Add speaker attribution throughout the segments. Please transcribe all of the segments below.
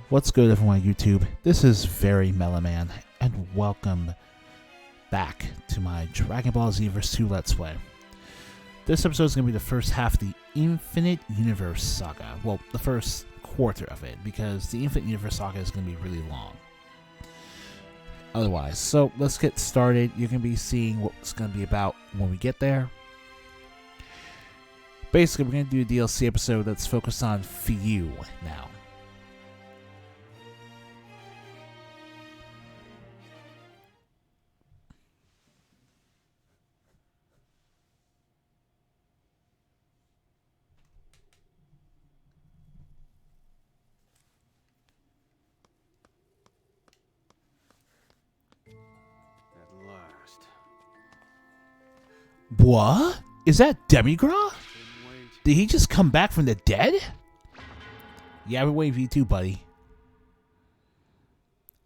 Speaker 1: What's good, everyone on YouTube? This is Very Mellow Man, and welcome back to my Dragon Ball Xenoverse 2 Let's Play. This episode is going to be the first half of the Infinite Universe Saga. Well, the first quarter of it, because the Infinite Universe Saga is going to be really long. Otherwise, so let's get started. You're going to be seeing what it's going to be about when we get there. Basically, we're going to do a DLC episode that's focused on Few now. What? Is that Demigra? Did he just come back from the dead? Yeah, I've been waiting for you too, buddy.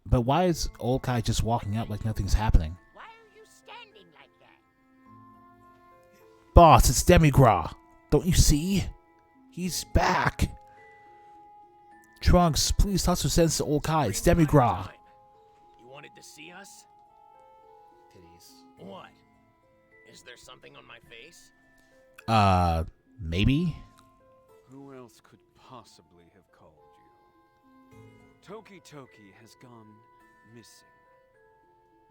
Speaker 1: But why is old Kai just walking out like nothing's happening?
Speaker 2: Why are you standing like that?
Speaker 1: Boss, it's Demigra. Don't you see? He's back. Trunks, please toss some sense to old Kai. It's Demigra.
Speaker 2: You wanted to see us?
Speaker 1: Titties.
Speaker 2: What? Is there something on my face?
Speaker 1: Maybe?
Speaker 3: Who else could possibly have called you? Toki has gone missing,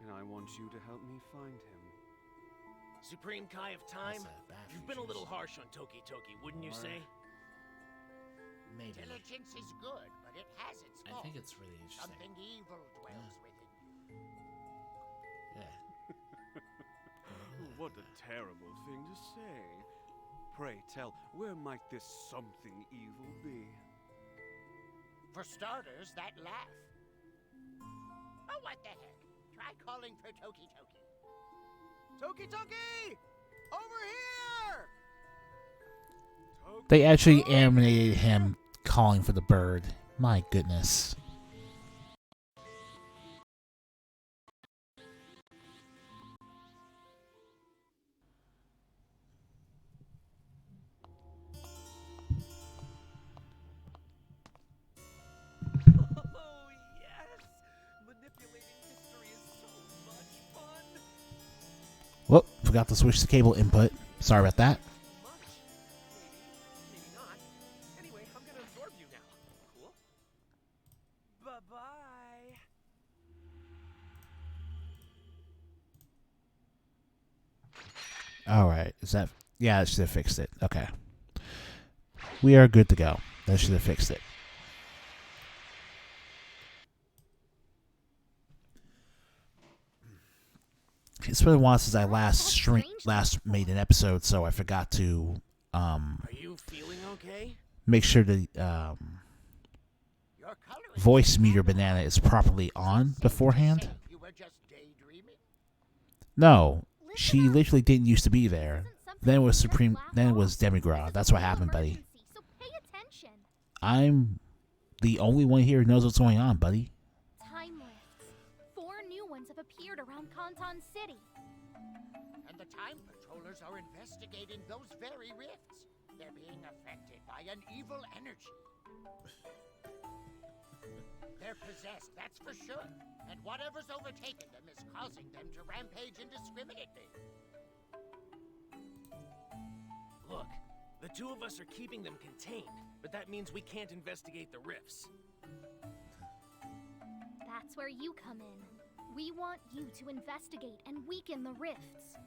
Speaker 3: and I want you to help me find him.
Speaker 2: Supreme Kai of Time? You've been a little harsh on Toki, wouldn't you say?
Speaker 1: Maybe.
Speaker 2: Intelligence is good, but it has its faults.
Speaker 1: I think it's really interesting.
Speaker 2: Something evil dwells within you.
Speaker 1: Yeah.
Speaker 3: What a terrible thing to say. Pray tell, where might this something evil be?
Speaker 2: For starters, that laugh. Oh, what the heck? Try calling for Toki. Toki! Over here!
Speaker 1: They actually animated him calling for the bird. My goodness.
Speaker 2: Oh, yes! Manipulating history is so much fun!
Speaker 1: Whoop, forgot to switch the cable input. Sorry about that.
Speaker 2: Much? Maybe not. Anyway, I'm gonna absorb you now. Cool? Bye-bye.
Speaker 1: Alright, is that... Yeah, that should have fixed it. Okay. We are good to go. That should have fixed it. It's been a while since I last made an episode, so I forgot to
Speaker 2: Are you feeling okay?
Speaker 1: make sure the
Speaker 2: Your coloring
Speaker 1: voice meter banana is properly on beforehand.
Speaker 2: You were just daydreaming?
Speaker 1: No, she literally didn't used to be there. Then it was Then it was Demigra. That's what happened, buddy.
Speaker 4: So pay attention.
Speaker 1: I'm the only one here who knows what's going on, buddy.
Speaker 4: Time rifts. 4 new ones have appeared around Kanton City.
Speaker 2: And the Time Patrollers are investigating those very rifts. They're being affected by an evil energy. They're possessed, that's for sure. And whatever's overtaken them is causing them to rampage indiscriminately. Look, the two of us are keeping them contained, but that means we can't investigate the rifts.
Speaker 4: That's where you come in. We want you to investigate and weaken the rifts.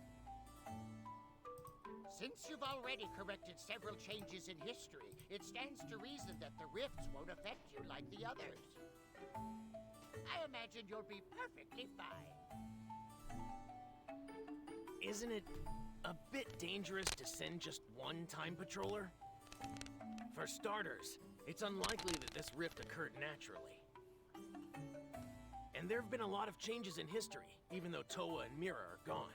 Speaker 2: Since you've already corrected several changes in history, it stands to reason that the rifts won't affect you like the others. I imagine you'll be perfectly fine. Isn't it a bit dangerous to send just one Time Patroller? For starters, it's unlikely that this rift occurred naturally. And there have been a lot of changes in history, even though Towa and Mira are gone.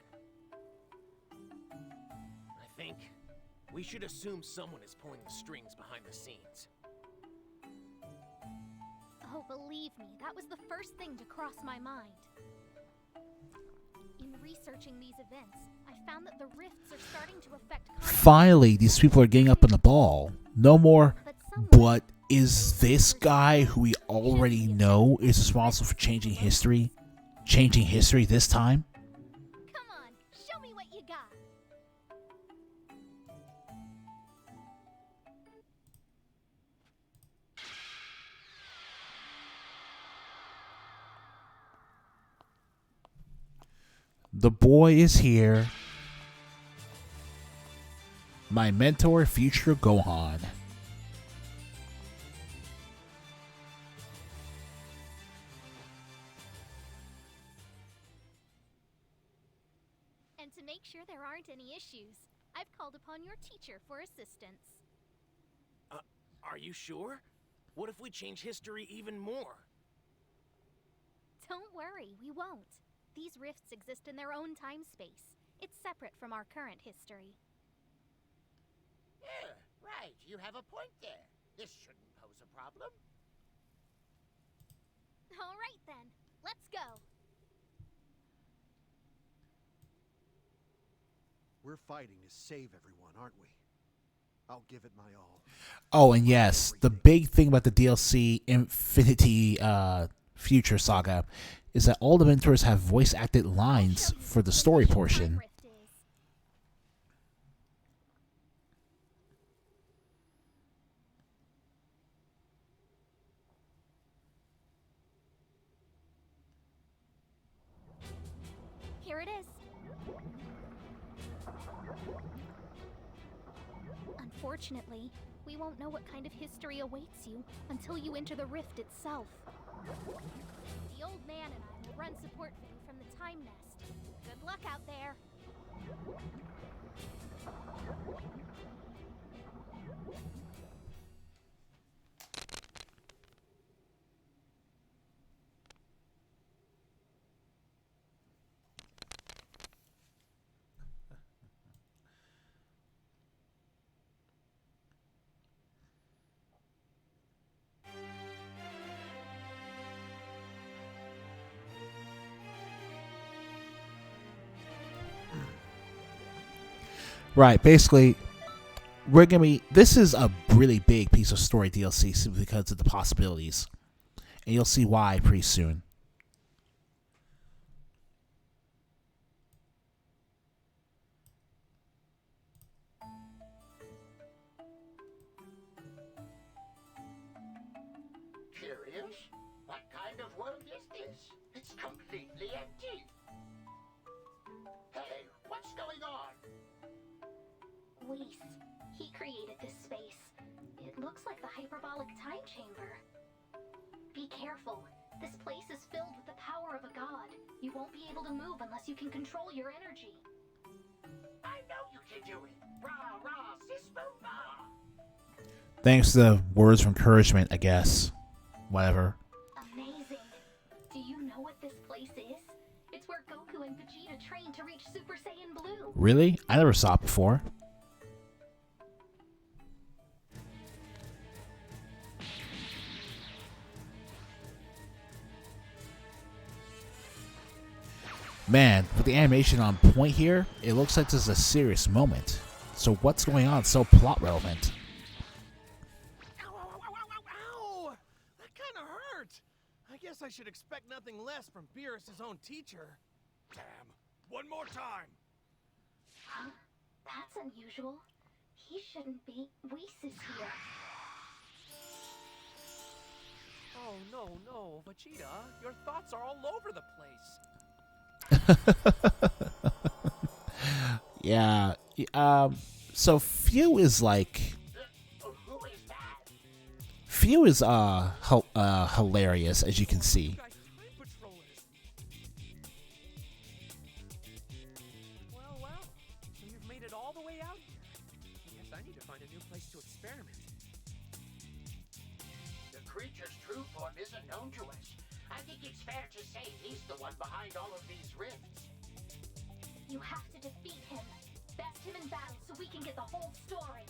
Speaker 2: I think we should assume someone is pulling the strings behind the scenes.
Speaker 4: Oh, believe me, that was the first thing to cross my mind. In researching these events, I found that the rifts are starting to affect...
Speaker 1: Finally, these people are getting up on the ball. No more
Speaker 4: But someone
Speaker 1: but is this guy who we already know is responsible for changing history this time?
Speaker 4: Come on, show me what you got.
Speaker 1: The boy is here. My mentor, future Gohan.
Speaker 4: And to make sure there aren't any issues, I've called upon your teacher for assistance.
Speaker 5: Are you sure? What if we change history even more?
Speaker 4: Don't worry, we won't. These rifts exist in their own time-space. It's separate from our current history.
Speaker 2: Yeah, right. You have a point there. This shouldn't pose a problem.
Speaker 4: All right then, let's go.
Speaker 6: We're fighting to save everyone, aren't we? I'll give it my all.
Speaker 1: Oh, and yes, the big thing about the DLC Infinite Future Saga is that all the mentors have voice-acted lines for the story portion.
Speaker 4: Here it is. Unfortunately, we won't know what kind of history awaits you until you enter the rift itself. The old man and I will run support for you from the Time Nest. Good luck out there.
Speaker 1: Right, basically, this is a really big piece of story DLC simply because of the possibilities. And you'll see why pretty soon.
Speaker 2: Curious? What kind of world is this? It's completely empty. Hey, what's going on?
Speaker 4: Whis. He created this space. It looks like the hyperbolic time chamber. Be careful. This place is filled with the power of a god. You won't be able to move unless you can control your energy.
Speaker 2: I know you can do it. Rah, rah, sis, boom, bah.
Speaker 1: Thanks to the words of encouragement, I guess. Whatever.
Speaker 4: Amazing. Do you know what this place is? It's where Goku and Vegeta trained to reach Super Saiyan Blue.
Speaker 1: Really? I never saw it before. Man, with the animation on point here, it looks like this is a serious moment. So what's going on so plot relevant?
Speaker 5: Ow, ow, ow, ow, ow, ow! That kind of hurt. I guess I should expect nothing less from Beerus' own teacher. Damn. One more time.
Speaker 4: Huh? That's unusual. He shouldn't be. Whis is here.
Speaker 5: Oh, no, Vegeta. Your thoughts are all over the place.
Speaker 1: Yeah. So Few is like...
Speaker 2: Who is that?
Speaker 1: Few is hilarious, as you can see.
Speaker 5: You guys time patrollers. Well. So you've made it all the way out here. I guess I need to find a new place to experiment.
Speaker 2: The creature's true form isn't known to us. I think it's fair to say he's the one behind all of these rifts.
Speaker 4: You have to defeat him. Best him in battle so we can get the whole story.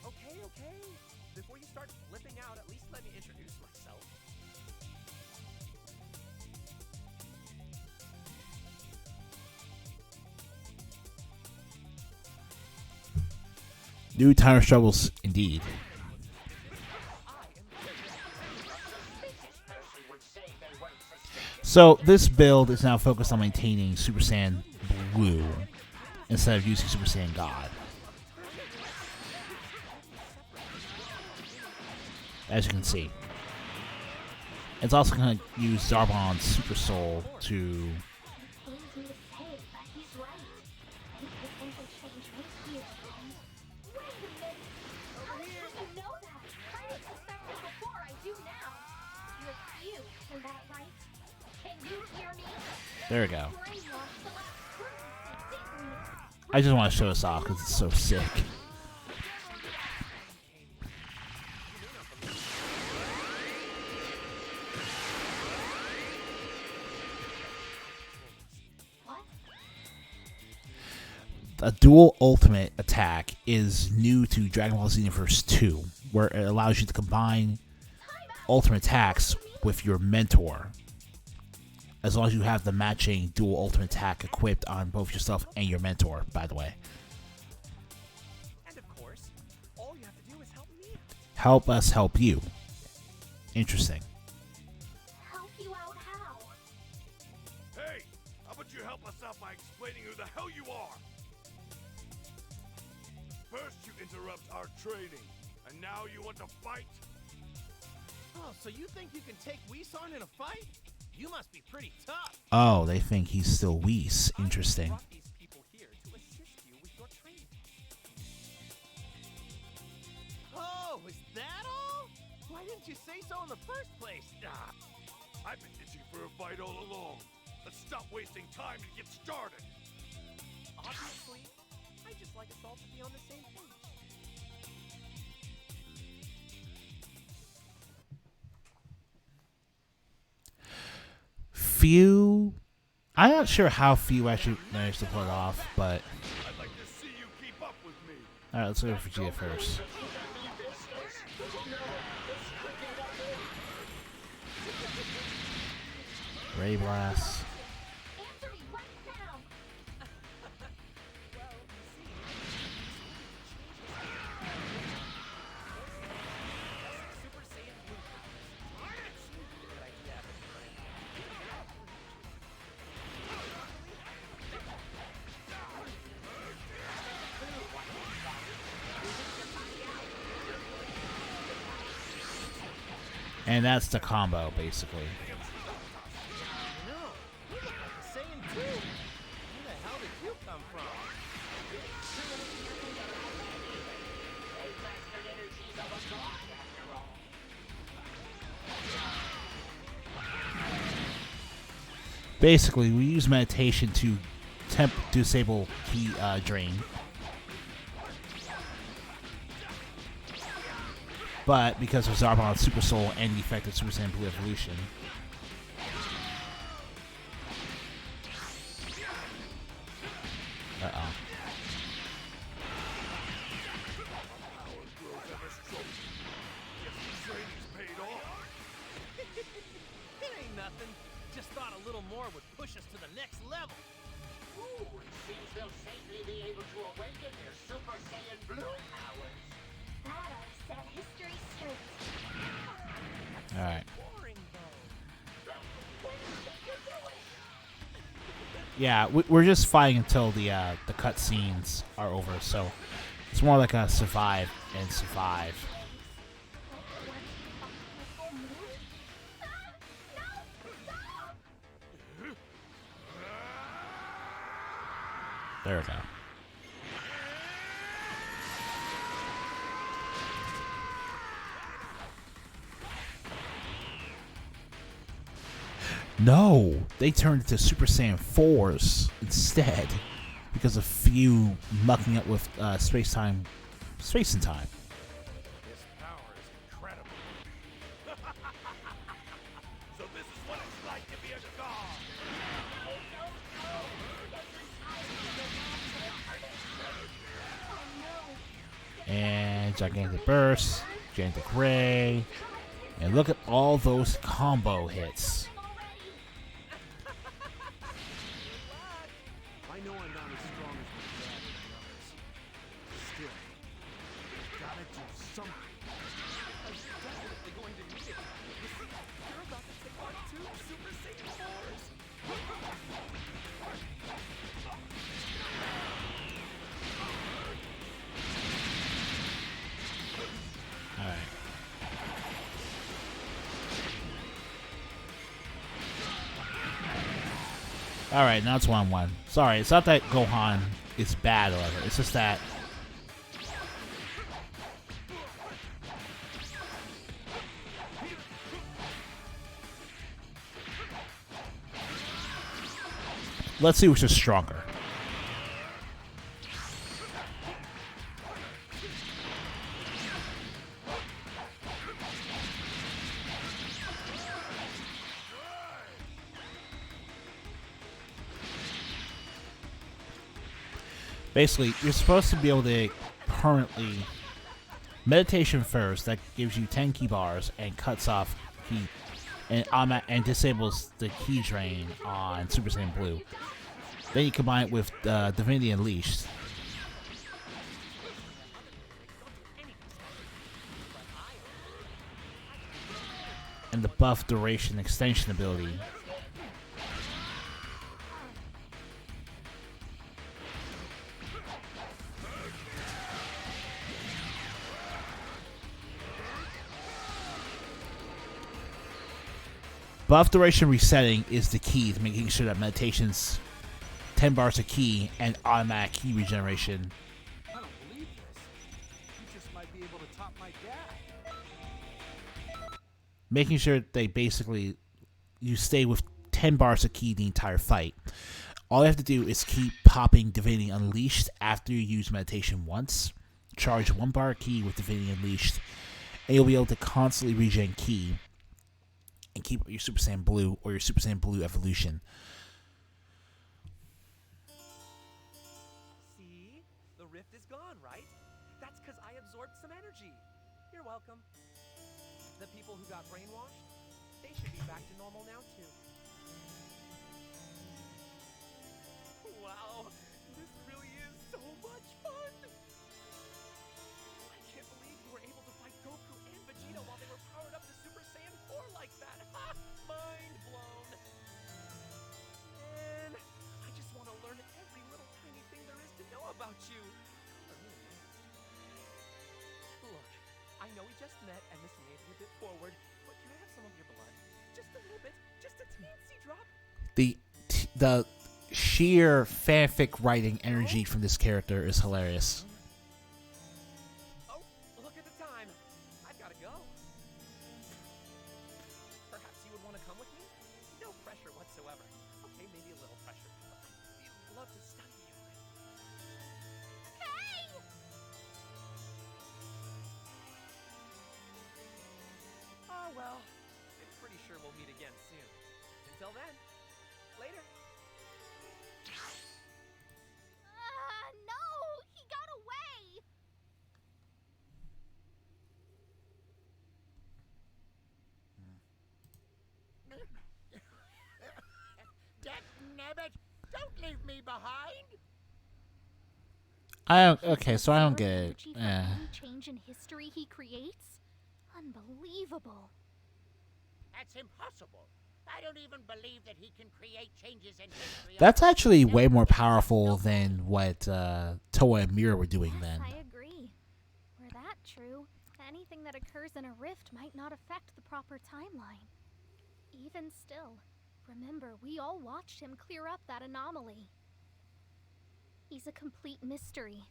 Speaker 5: Okay. Before you start flipping out, at least let me introduce myself.
Speaker 1: New time struggles indeed. So this build is now focused on maintaining Super Saiyan Blue instead of using Super Saiyan God. As you can see. It's also going to use Zarbon's Super Soul to... There we go. I just want to show this off because it's so sick. A dual ultimate attack is new to Dragon Ball Xenoverse 2, where it allows you to combine ultimate attacks with your mentor, as long as you have the matching dual ultimate attack equipped on both yourself and your mentor, by the way.
Speaker 5: And of course, all you have to do is help me.
Speaker 1: Help us help you. Interesting.
Speaker 4: Help you out how?
Speaker 5: Hey, how about you help us out by explaining who the hell you are? First you interrupt our training, and now you want to fight? Oh, so you think you can take Whis on in a fight? You must be pretty tough.
Speaker 1: Oh, they think he's still Whis. Interesting.
Speaker 5: I brought these people here to assist you with your training. Oh, is that all? Why didn't you say so in the first place? I've been itching for a fight all along. Let's stop wasting time and get started. Obviously, I just like us all to be on the same page.
Speaker 1: Few... I'm not sure how Few actually managed to pull it off, but...
Speaker 5: I'd like to see you keep up with me.
Speaker 1: Alright, let's go for Vegeta first. Ray Blast.
Speaker 4: Answer me right now.
Speaker 5: Super Saiyan Blue powers. Good idea.
Speaker 1: And that's the combo, basically.
Speaker 5: No, you look like a Saiyan too. Where the hell did you come from?
Speaker 1: Basically, we use meditation to disable key drain. But because of Zarbon's Super Soul and the effect of Super Saiyan Blue Evolution,
Speaker 5: It ain't nothing. Just thought a little more would push us to the next level.
Speaker 2: Ooh, it seems they'll safely be able to awaken their Super Saiyan Blue powers.
Speaker 4: That ought to set history straight.
Speaker 1: alright.
Speaker 5: Boring though.
Speaker 2: What do you think you're doing?
Speaker 1: Yeah, we're just fighting until the cutscenes are over, so it's more like a survive and survive. There we go. No, they turned into Super Saiyan 4s instead because of Few mucking up with space and time.
Speaker 5: This power is incredible. So this is what it's like to be a god.
Speaker 1: And Gigantic Burst, Gigantic Ray, and look at all those combo hits.
Speaker 6: I know I'm not as strong as my dad and the others. Still,
Speaker 5: gotta do something. You're definitely going to need it. Listen, you're about to take on 2 Super Saiyan 4s.
Speaker 1: Alright. Alright, now it's 1-1. Sorry, it's not that Gohan is bad or whatever. It's just that let's see which is stronger. Basically, you're supposed to be able to permanently meditation first. That gives you 10 key bars and cuts off heat and disables the key drain on Super Saiyan Blue. Then you combine it with Divinity Unleashed. And the buff duration extension ability. Buff duration resetting is the key to making sure that meditation's 10 bars of key and automatic key regeneration.
Speaker 6: I don't believe this. You just might be able to top my dad.
Speaker 1: Making sure that they basically, you stay with 10 bars of key the entire fight. All you have to do is keep popping Divinity Unleashed after you use meditation once. Charge 1 bar of key with Divinity Unleashed, and you'll be able to constantly regen key and keep up your Super Saiyan Blue or your Super Saiyan Blue evolution.
Speaker 7: See? The rift is gone, right? That's because I absorbed some energy. You're welcome. The people who got brainwashed, they should be back to normal now, too. Wow, this really is so much fun! I can't believe you were able to fight Goku and Vegeta while they were powered up to Super Saiyan 4 like that. Ha! Mind blown. And I just want to learn every little tiny thing there is to know about you. Look, I know we just met and this may be a bit forward, but can I have some of your blood? Just a little bit, just a teensy drop.
Speaker 1: The sheer fanfic writing energy from this character is hilarious.
Speaker 7: Oh, look at the time. I've got to go. Perhaps you would want to come with me? No pressure whatsoever. Okay, maybe a little pressure. I'd love to study you.
Speaker 4: Hey!
Speaker 7: Oh, well, I'm pretty sure we'll meet again soon. Until then, later.
Speaker 4: No! He got away!
Speaker 2: Dagnabbit, don't leave me behind!
Speaker 1: Okay, so I don't get it.
Speaker 4: Energy for any change in history he creates? Unbelievable.
Speaker 2: That's impossible. I don't even believe that he can create changes in history.
Speaker 1: That's actually way more powerful than what Toa and Mira were doing
Speaker 4: Yes,
Speaker 1: then.
Speaker 4: I agree. Were that true, anything that occurs in a rift might not affect the proper timeline. Even still, remember, we all watched him clear up that anomaly. He's a complete mystery.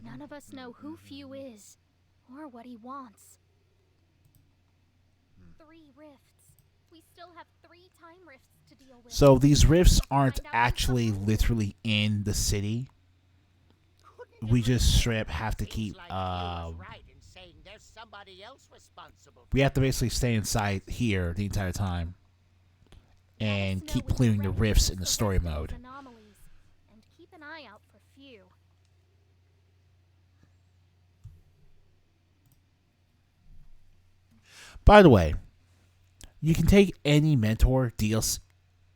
Speaker 4: None of us know who Fu is, or what he wants. 3 rifts. We still have 3 time rifts to deal with.
Speaker 1: So these rifts aren't actually literally in the city. We just straight up have to keep we have to basically stay inside here the entire time and keep clearing the rifts in the story mode.
Speaker 4: And keep an eye out for Fu.
Speaker 1: By the way, you can take any mentor, DLC,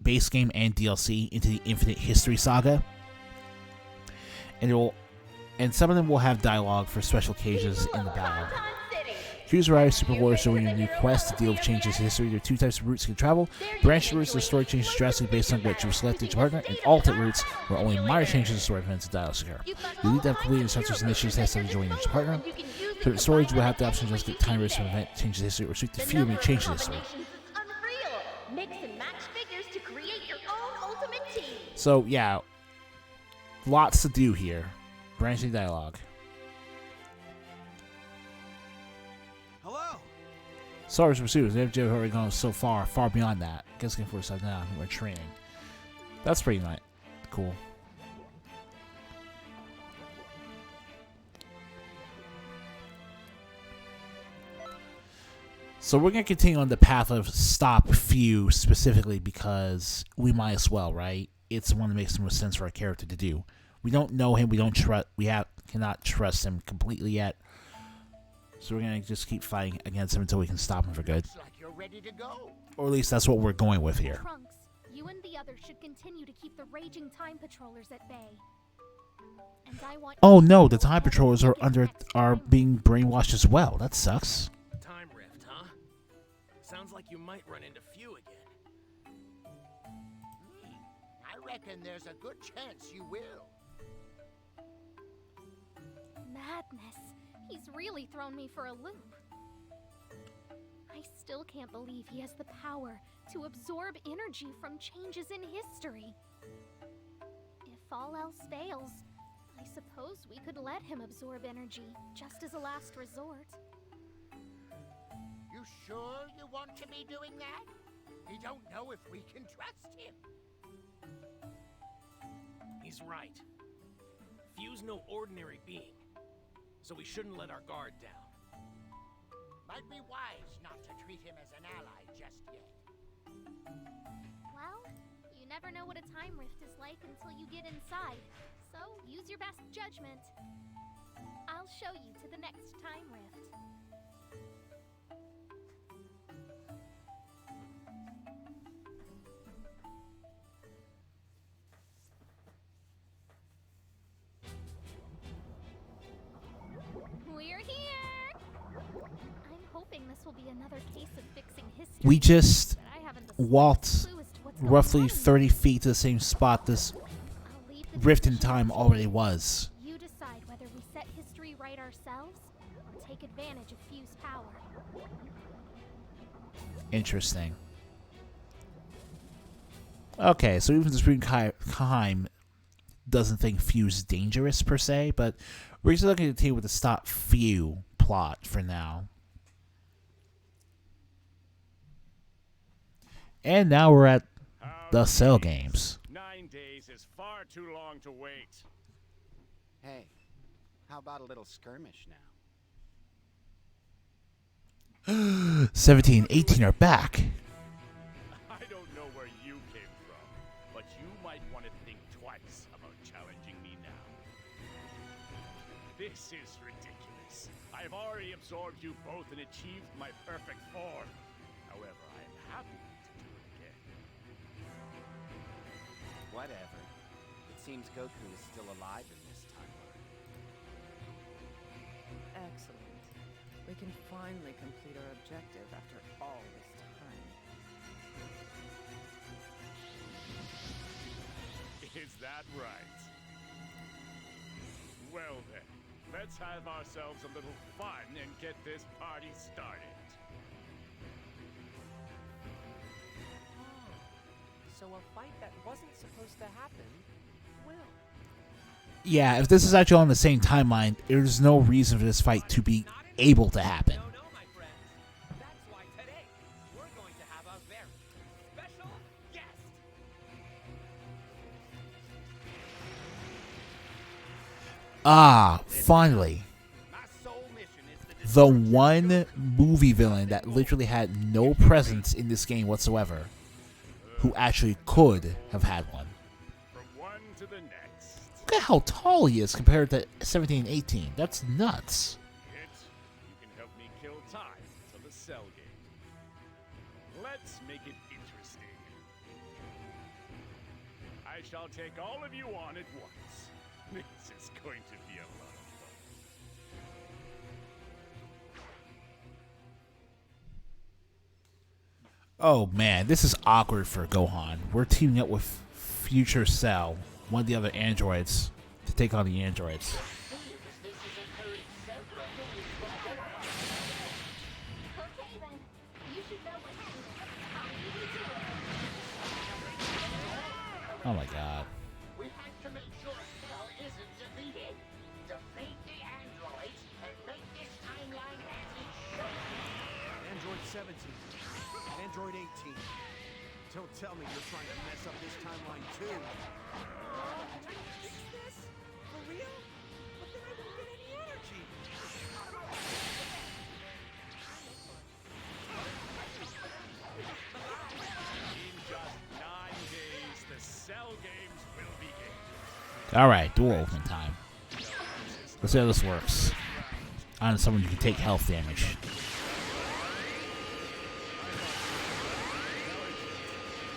Speaker 1: base game, and DLC into the Infinite History Saga, and it will And some of them will have dialogue for special occasions in the battle. Choose Rise Super Warriors to win your new quest to deal with changes in history. There are 2 types of routes you can travel. Branched routes, the story changes drastically based on what you select each partner, and alternate routes, where only minor changes in story events and dialogue occur. You need to have completed instructors and issues tests to join each partner. So the storage will have the option to just get time rates from event changes history, or suit the few and change history.
Speaker 4: Mix and match figures to create your own ultimate team.
Speaker 1: So yeah, lots to do here. Branching dialogue.
Speaker 5: Hello.
Speaker 1: Stars pursues. They've already gone so far beyond that. Guess getting for us now. We're training. That's pretty nice. Cool. So we're gonna continue on the path of stop Few specifically because we might as well, right? It's the one that makes the most sense for our character to do. We don't know him. We don't trust. Cannot trust him completely yet. So we're gonna just keep fighting against him until we can stop him for good.
Speaker 2: Looks like you're ready to go.
Speaker 1: Or at least that's what we're going with here.
Speaker 8: Trunks, you and the others should continue to keep the raging time patrollers at bay. And I want
Speaker 1: Oh no, the time patrollers are being brainwashed as well. That sucks.
Speaker 5: Time rift, huh? Sounds like you might run into Few again.
Speaker 2: I reckon there's a good chance you will.
Speaker 8: Madness. He's really thrown me for a loop. I still can't believe he has the power to absorb energy from changes in history. If all else fails, I suppose we could let him absorb energy, just as a last resort.
Speaker 2: You sure you want to be doing that? We don't know if we can trust him.
Speaker 5: He's right. Few's no ordinary being, so we shouldn't let our guard down.
Speaker 2: Might be wise not to treat him as an ally just yet.
Speaker 8: Well, you never know what a time rift is like until you get inside, so use your best judgment. I'll show you to the next time rift. We're here! I'm hoping this will be another case of fixing history.
Speaker 1: We just
Speaker 8: but I haven't the slightest
Speaker 1: walked
Speaker 8: clue as to what's going
Speaker 1: roughly
Speaker 8: on.
Speaker 1: 30 feet to the same spot this
Speaker 8: I'll leave the
Speaker 1: rift in
Speaker 8: decision
Speaker 1: time
Speaker 8: to you.
Speaker 1: already was.
Speaker 8: You decide whether we set history right ourselves or take advantage of Few's power.
Speaker 1: Interesting. Okay, so even the Supreme Time doesn't think Few's dangerous per se, but we're just looking to continue with the stop Few plot for now. And now we're at the Cell games.
Speaker 9: 9 days is far too long to wait.
Speaker 10: Hey, how about a little skirmish now?
Speaker 1: 17 and 18 are back.
Speaker 9: I don't know where you came from, but you might want to think twice about challenging me now. This is ridiculous. I have already absorbed you both and achieved my perfect form. However, I am happy to do it again.
Speaker 10: Whatever. It seems Goku is still alive in this timeline.
Speaker 11: Excellent. We can finally complete our objective after all this time.
Speaker 9: Is that right? Well then, let's have ourselves a little fun and get this party started.
Speaker 7: So a fight that wasn't supposed to happen will.
Speaker 1: Yeah, if this is actually on the same timeline, there's no reason for this fight to be able to happen.
Speaker 7: No, my friends. That's why today we're going to have a very special guest.
Speaker 1: Ah, finally.
Speaker 10: My sole mission is to
Speaker 1: The one movie villain that literally had no presence in this game whatsoever, who actually could have had one.
Speaker 9: From one to the next.
Speaker 1: Look at how tall he is compared to 17 and 18. That's nuts.
Speaker 9: Hit, you can help me kill time till the cell game. Let's make it interesting. I shall take all of you on at once. This is going to be a lot
Speaker 1: Oh man, this is awkward for Gohan. We're teaming up with Future Cell, one of the other androids, to take on the androids. Oh my god.
Speaker 2: We have to make sure Cell isn't defeated. Defeat the androids and make this timeline as it should.
Speaker 6: Android 17. Android 18. Don't tell me you're trying to mess up this timeline too.
Speaker 7: Fix this? For real? But then I won't get any energy.
Speaker 9: In just 9 days, the Cell Games will begin.
Speaker 1: Alright, dual ultimate time. Let's see how this works. On someone you can take health damage.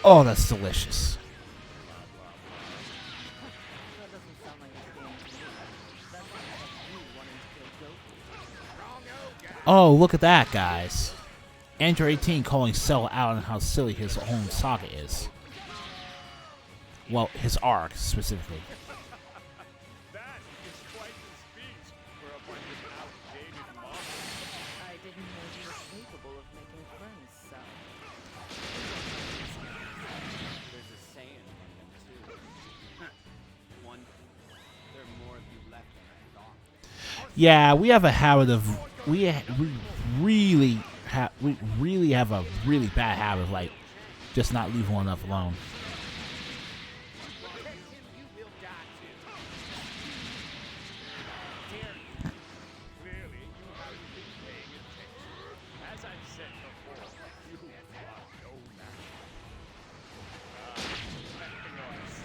Speaker 1: Oh, that's delicious.
Speaker 11: That doesn't sound like a game to me. That sounds like you wanting to kill Goku.
Speaker 1: Oh, look at that, guys. Android 18 calling Cell out on how silly his own Saga is. Well, his arc, specifically.
Speaker 9: That is quite the speech for a bunch of outdated monsters.
Speaker 11: I didn't know you were capable of making friends, so.
Speaker 10: There's a saying among them too. One, there are more of you left than I thought.
Speaker 1: Yeah, we have a habit of we really have a really bad habit of like just not leaving one enough alone.
Speaker 9: Clearly, you haven't been paying attention. As I've said before, you are no match. Noise.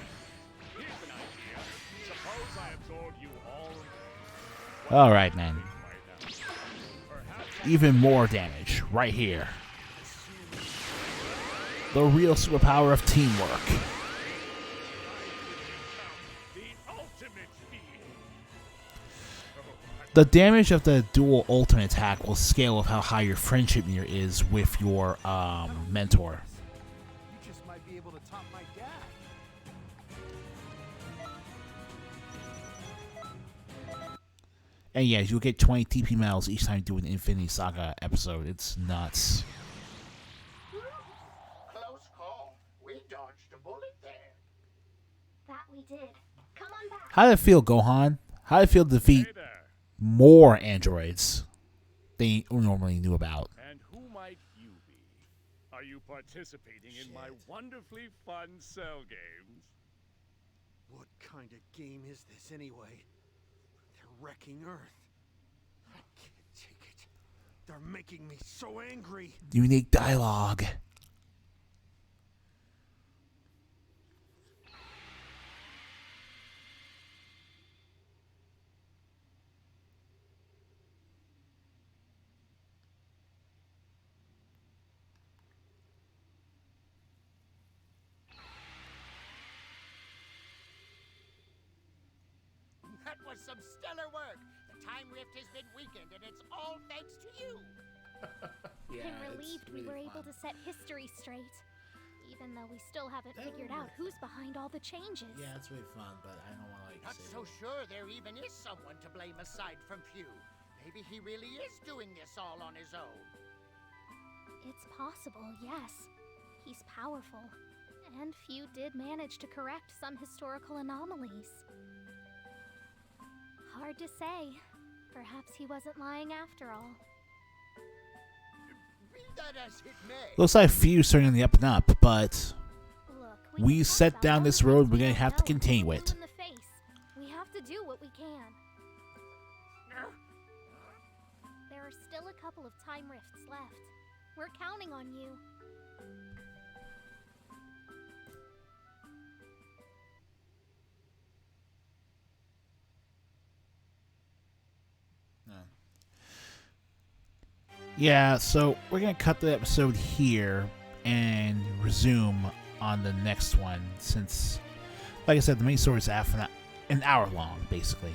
Speaker 9: Here's an idea. Suppose I absorb you all.
Speaker 1: Alright, man. Even more damage right here. The real superpower of teamwork.
Speaker 9: The ultimate being.
Speaker 1: The damage of the dual ultimate attack will scale with how high your friendship meter is with your mentor.
Speaker 6: You just might be able to top my dad.
Speaker 1: And yeah, you'll get 20 TP medals each time you do an Infinity Saga episode. It's nuts.
Speaker 2: Close call. We dodged a bullet there.
Speaker 4: That we did. Come on back.
Speaker 1: How did it feel, Gohan? How did it feel to defeat
Speaker 9: Hey there.
Speaker 1: more androids than you normally knew about?
Speaker 9: And who might you be? Are you participating in my wonderfully fun Cell Games?
Speaker 6: What kind of game is this anyway? They're wrecking Earth. I can't take it. They're making me so angry.
Speaker 1: Unique dialogue.
Speaker 2: That was some stellar work. The time rift has been weakened, and it's all thanks to you.
Speaker 8: I'm relieved we were able to set history straight. Even though we still haven't figured out who's behind all the changes.
Speaker 12: Yeah, it's really fun, but I don't want to like
Speaker 2: Not
Speaker 12: say
Speaker 2: so sure there even is someone to blame aside from Pew. Maybe he really is doing this all on his own.
Speaker 8: It's possible, yes. He's powerful. And Few did manage to correct some historical anomalies. Hard to say. Perhaps he wasn't lying after all.
Speaker 2: Be that as it may.
Speaker 1: Looks like Few's starting on the up and up, but
Speaker 8: Look,
Speaker 1: we
Speaker 8: can
Speaker 1: set
Speaker 8: talk
Speaker 1: down
Speaker 8: about
Speaker 1: this
Speaker 8: all the
Speaker 1: road,
Speaker 8: things
Speaker 1: we're gonna
Speaker 8: we
Speaker 1: have to
Speaker 8: don't know
Speaker 1: continue
Speaker 8: blue
Speaker 1: it.
Speaker 8: in the face. We have to do what we can. There are still a couple of time rifts left. We're counting on you.
Speaker 1: yeah, so we're gonna cut the episode here and resume on the next one since, like I said, the main story is half an hour long, basically.